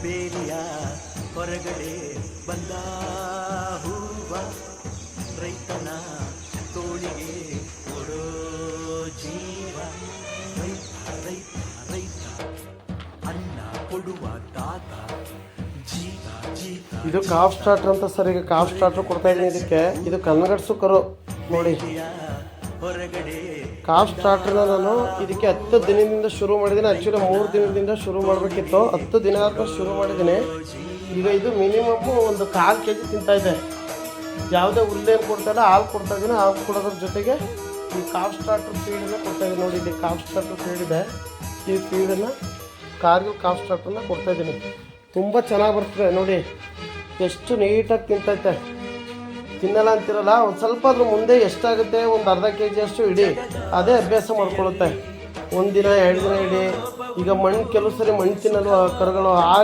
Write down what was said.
ಬೇಲಿಯ ಹೊರಗಡೆ ಬಂದ ಹೂವ ರೈತನ ತೋಳಿಗೆ ಕೊಡೋ ಜೀವ ರೈತ ರೈತ ರೈತ ಅನ್ನ ಕೊಡುವ ತಾತ ಜೀವ ಜೀವ ಇದು ಕಾಫ್ ಸ್ಟಾರ್ಟರ್ ಅಂತ ಸರ್. ಈಗ ಕಾಫ್ ಸ್ಟಾರ್ಟರ್ ಕೊಡ್ತಾ ಇದ್ದೀನಿ ಇದಕ್ಕೆ. ಇದು ಕನ್ನಡಸು ಕರು ನೋಡಿ. ಹೊರಗಡೆ ಕಾಫ್ ಸ್ಟಾರ್ಟರ್ನ ನಾನು ಇದಕ್ಕೆ 10 ದಿನದಿಂದ ಶುರು ಮಾಡಿದ್ದೀನಿ. ಆ್ಯಕ್ಚುಲಿ 3 ದಿನದಿಂದ ಶುರು ಮಾಡಬೇಕಿತ್ತು. 10 ದಿನ ಆದ್ಮೇಲೆ ಶುರು ಮಾಡಿದ್ದೀನಿ. ಈಗ ಇದು ಮಿನಿಮಮ್ ಒಂದು 1/4 kg ತಿಂತಾ ಇದೆ. ಯಾವುದೇ ಹುಲ್ಲೇನು ಕೊಡ್ತಾ ಇಲ್ಲ, ಹಾಲು ಕೊಡ್ತಾ ಇದ್ದೀನಿ. ಹಾಲು ಕೊಡೋದ್ರ ಜೊತೆಗೆ ಈ ಕಾಫ್ ಸ್ಟಾರ್ಟರ್ ಫೀಡನ್ನು ಕೊಡ್ತಾ ಇದ್ದೀನಿ. ನೋಡಿ, ಇಲ್ಲಿ ಕಾಫ್ ಸ್ಟಾರ್ಟರ್ ಫೀಡ್ ಇದೆ. ಈ ಫೀಡನ್ನು ಕಾರ್ಗಿಲ್ ಕಾಫ್ ಸ್ಟಾರ್ಟರ್ನ ಕೊಡ್ತಾ ಇದ್ದೀನಿ. ತುಂಬ ಚೆನ್ನಾಗಿ ಬರ್ತದೆ ನೋಡಿ, ಎಷ್ಟು ನೀಟಾಗಿ ತಿಂತೈತೆ. ತಿನ್ನಲ್ಲ ಅಂತಿರಲ್ಲ, ಒಂದು ಸ್ವಲ್ಪ ಅದ್ರ ಮುಂದೆ ಎಷ್ಟಾಗುತ್ತೆ, ಒಂದು ಅರ್ಧ kg ಅಷ್ಟು ಇಡಿ, ಅದೇ ಅಭ್ಯಾಸ ಮಾಡ್ಕೊಳ್ಳುತ್ತೆ. 1 ದಿನ 2 ದಿನ ಇಡಿ. ಈಗ ಮಣ್ಣು ಕೆಲವು ಸರಿ ಮಣ್ಣು ತಿನ್ನಲು ಕರುಗಳು ಆ